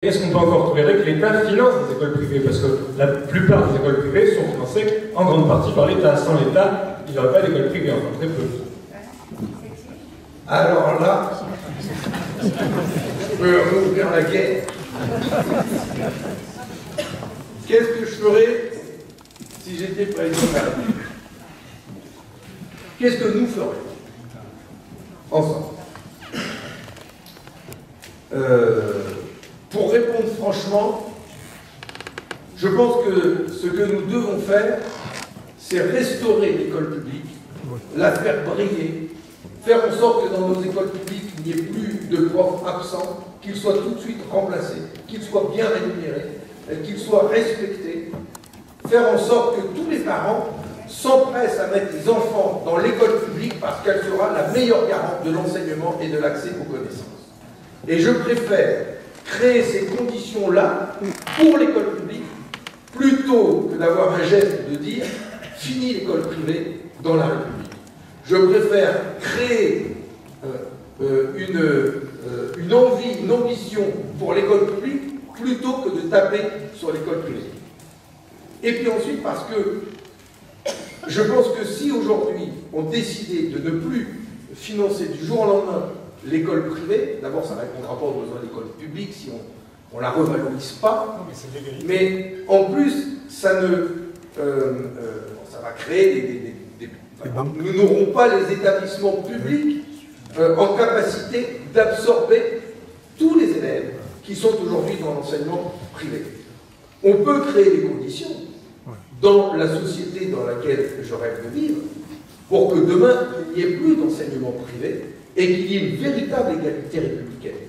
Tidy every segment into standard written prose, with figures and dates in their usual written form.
Est-ce qu'on peut encore tolérer que l'État finance des écoles privées? Parce que la plupart des écoles privées sont financées en grande partie par l'État. Sans l'État, il n'y aurait pas d'école privée, enfin très peu. Alors là, je peux rouvrir la guerre. Qu'est-ce que je ferais si j'étais président de la République? Qu'est-ce que nous ferions ensemble? Pour répondre franchement, je pense que ce que nous devons faire, c'est restaurer l'école publique, la faire briller, faire en sorte que dans nos écoles publiques, il n'y ait plus de profs absents, qu'ils soient tout de suite remplacés, qu'ils soient bien rémunérés, qu'ils soient respectés, faire en sorte que tous les parents s'empressent à mettre les enfants dans l'école publique parce qu'elle sera la meilleure garante de l'enseignement et de l'accès aux connaissances. Et je préfère créer ces conditions-là pour l'école publique plutôt que d'avoir un geste de dire « fini l'école privée dans la République ». Je préfère créer une envie, une ambition pour l'école publique plutôt que de taper sur l'école privée. Et puis ensuite parce que je pense que si aujourd'hui on décidait de ne plus financer du jour au lendemain l'école privée, d'abord ça ne répondra pas aux besoins de l'école publique si on ne la revalorise pas, mais en plus ça va créer nous n'aurons pas les établissements publics en capacité d'absorber tous les élèves qui sont aujourd'hui dans l'enseignement privé. On peut créer des conditions dans la société dans laquelle je rêve de vivre pour que demain il n'y ait plus d'enseignement privé et qu'il y ait une véritable égalité républicaine.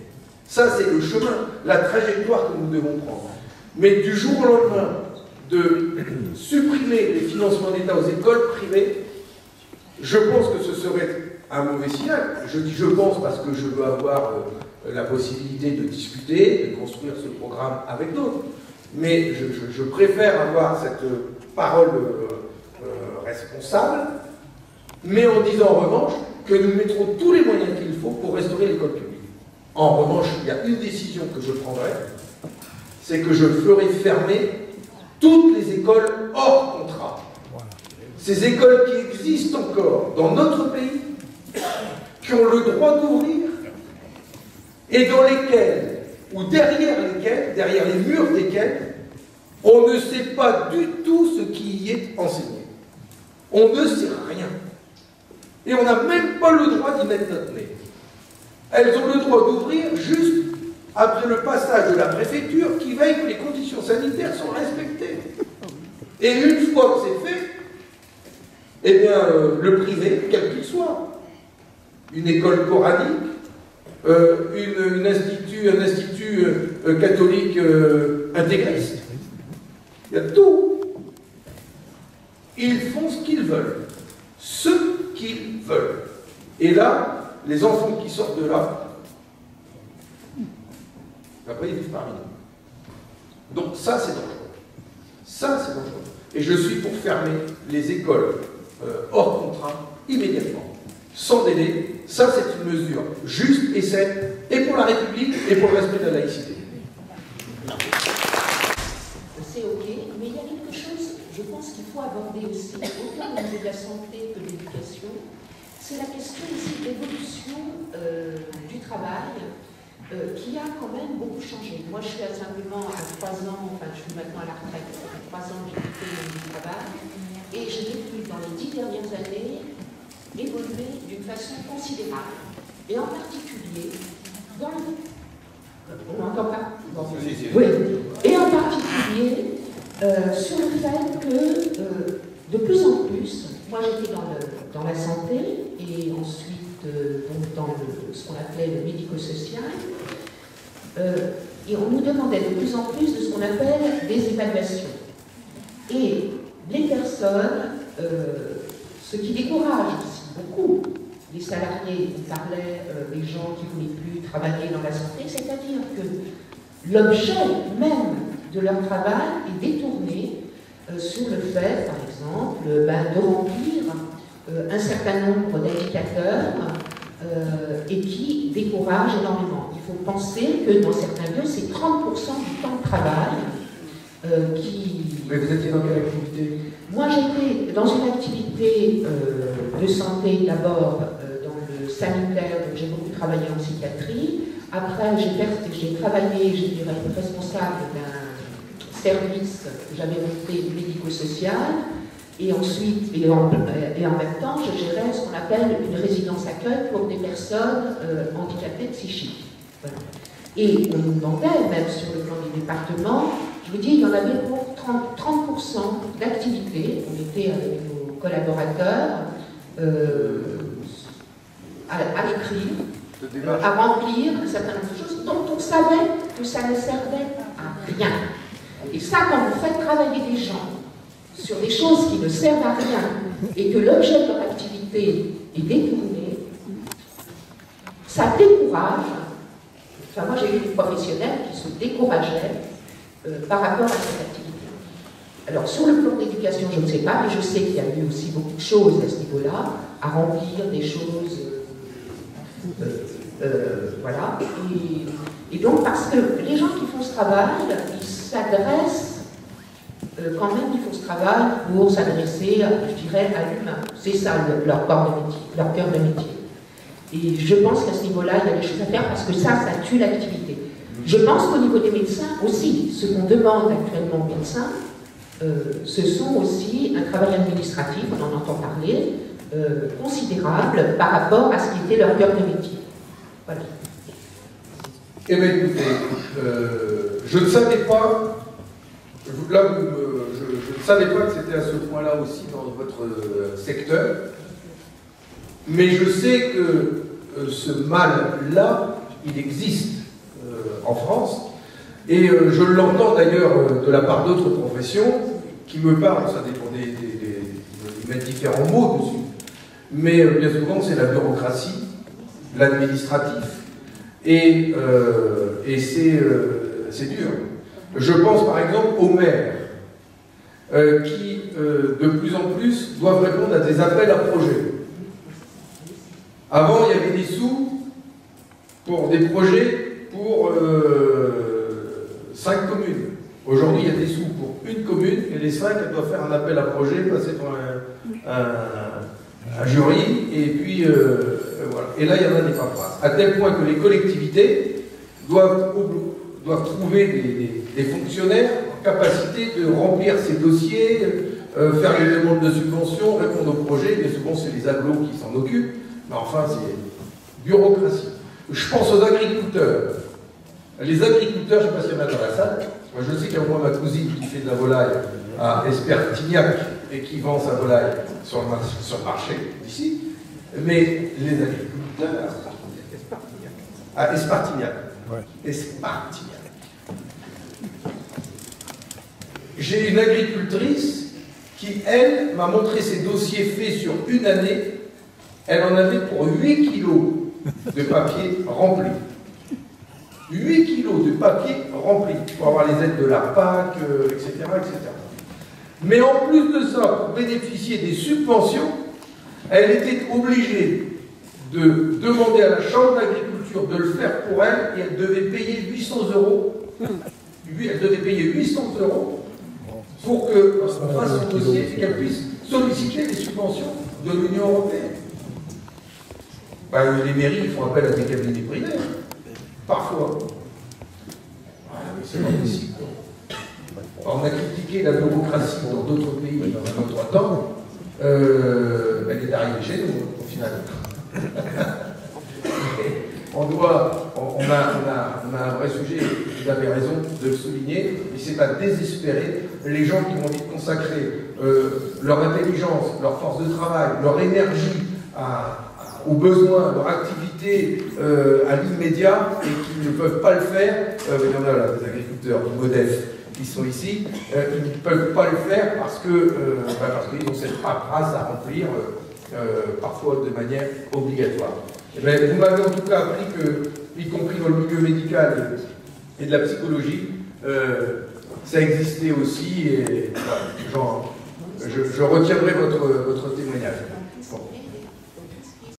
Ça, c'est le chemin, la trajectoire que nous devons prendre. Mais du jour au lendemain, de supprimer les financements d'État aux écoles privées, je pense que ce serait un mauvais signal. Je dis je pense parce que je veux avoir la possibilité de discuter, de construire ce programme avec d'autres. Mais je préfère avoir cette parole responsable, mais en disant en revanche que nous mettrons tous les moyens qu'il faut pour restaurer l'école publique. En revanche, il y a une décision que je prendrai, c'est que je ferai fermer toutes les écoles hors contrat. Ces écoles qui existent encore dans notre pays, qui ont le droit d'ouvrir, et dans lesquelles, ou derrière lesquelles, derrière les murs desquelles, on ne sait pas du tout ce qui y est enseigné. On ne sait rien. Et on n'a même pas le droit d'y mettre notre nez. Elles ont le droit d'ouvrir juste après le passage de la préfecture qui veille que les conditions sanitaires sont respectées. Et une fois que c'est fait, eh bien, le privé, quel qu'il soit, une école coranique, un institut catholique intégriste, il y a tout. Ils font ce qu'ils veulent. Ce qu'ils veulent. Et là, les enfants qui sortent de là, après ils vivent parmi nous. Donc ça, c'est dangereux. Ça, c'est dangereux. Et je suis pour fermer les écoles hors contrat immédiatement, sans délai. Ça, c'est une mesure juste et saine, et pour la République, et pour le respect de la laïcité. C'est OK, mais il y a quelque chose, je pense qu'il faut aborder aussi, autant au niveau de la santé que de l'éducation, c'est la question aussi de l'évolution du travail qui a quand même beaucoup changé. Moi, je suis simplement à 3 ans, enfin, je suis maintenant à la retraite, ça fait 3 ans que j'ai quitté le monde du travail, et je l'ai vu dans les 10 dernières années évoluer d'une façon considérable. Et en particulier, dans le... On n'entend pas? Oui. Et en particulier, sur le fait que, de plus en plus, moi j'étais dans la santé, et ensuite donc dans ce qu'on appelait le médico-social, et on nous demandait de plus en plus de ce qu'on appelle des évaluations. Et les personnes, ce qui décourage aussi beaucoup les salariés, on parlait des gens qui ne voulaient plus travailler dans la santé, c'est-à-dire que l'objet même de leur travail est détourné sur le fait, par exemple, de remplir un certain nombre d'indicateurs et qui décourage énormément. Il faut penser que dans certains lieux, c'est 30% du temps de travail qui... Mais vous étiez dans quelle activité? Moi, j'étais dans une activité de santé, d'abord dans le sanitaire, donc j'ai beaucoup travaillé en psychiatrie. Après, j'ai travaillé, je dirais, responsable d'un service que j'avais monté médico-social. Et ensuite, et en même temps, je gérais ce qu'on appelle une résidence accueil pour des personnes handicapées psychiques. Voilà. Et on nous demandait, même sur le plan du département, je vous dis, il y en avait pour 30% d'activité. On était avec nos collaborateurs à écrire, à remplir un certain nombre de choses dont on savait que ça ne servait à rien. Et ça, quand vous faites travailler des gens sur des choses qui ne servent à rien et que l'objet de leur activité est détourné, ça décourage. Enfin, moi, j'ai eu des professionnels qui se décourageaient par rapport à cette activité. Alors, sur le plan de l'éducation, je ne sais pas, mais je sais qu'il y a eu aussi beaucoup de choses à ce niveau-là, à remplir des choses. Voilà. Et donc, parce que les gens qui font ce travail, ils s'adressent. Quand même, ils font ce travail pour s'adresser, je dirais, à l'humain. C'est ça leur corps de métier, leur cœur de métier. Et je pense qu'à ce niveau-là, il y a des choses à faire parce que ça tue l'activité. Je pense qu'au niveau des médecins aussi, ce qu'on demande actuellement aux médecins, ce sont aussi un travail administratif, on en entend parler, considérable par rapport à ce qui était leur cœur de métier. Voilà. Eh bien, écoutez, je ne savais pas. Là, je ne savais pas que c'était à ce point-là aussi dans votre secteur, mais je sais que ce mal-là, il existe en France, et je l'entends d'ailleurs de la part d'autres professions qui me parlent, ça dépend ils mettent différents mots dessus, mais bien souvent c'est la bureaucratie, l'administratif, et c'est dur. Je pense par exemple aux maires qui, de plus en plus, doivent répondre à des appels à projets. Avant, il y avait des sous pour des projets pour 5 communes. Aujourd'hui, il y a des sous pour une commune et les 5, elles doivent faire un appel à projet, passer par un jury, et puis voilà. Et là, il y en a des paperasses. À tel point que les collectivités doivent trouver des fonctionnaires en capacité de remplir ces dossiers, faire les demandes de subventions, répondre aux projets. Bien souvent, c'est les agglos qui s'en occupent, mais enfin, c'est bureaucratie. Je pense aux agriculteurs. Les agriculteurs, je ne sais pas s'il y en a dans la salle, moi je sais qu'il y a au moins ma cousine qui fait de la volaille à Espertignac et qui vend sa volaille sur le marché d'ici, mais les agriculteurs à Espartignac. Ouais. Espartignac. J'ai une agricultrice qui, elle, m'a montré ses dossiers faits sur une année. Elle en avait pour 8 kilos de papier rempli. 8 kilos de papier rempli pour avoir les aides de la PAC, etc., etc. Mais en plus de ça, pour bénéficier des subventions, elle était obligée de demander à la Chambre d'agriculture de le faire pour elle, et elle devait payer 800 €. Elle devait payer 800 € pour qu'on fasse son dossier et qu'elle puisse solliciter les subventions de l'Union européenne. Ben, les mairies font appel à des cabinets privés, parfois. Ah, mais c'est pas possible. On a critiqué la bureaucratie dans d'autres pays dans un autre temps. Elle est arrivée chez nous, au final. On a un vrai sujet, vous avez raison de le souligner, et c'est à désespérer les gens qui ont envie de consacrer leur intelligence, leur force de travail, leur énergie aux besoins, leur activité à l'immédiat et qui ne peuvent pas le faire. Il y en a là, des agriculteurs modestes qui sont ici, qui ne peuvent pas le faire parce qu'ils ont cette paperasse à remplir, parfois de manière obligatoire. Mais vous m'avez en tout cas appris que, y compris dans le milieu médical et de la psychologie, ça existait aussi, et voilà, je retiendrai votre témoignage.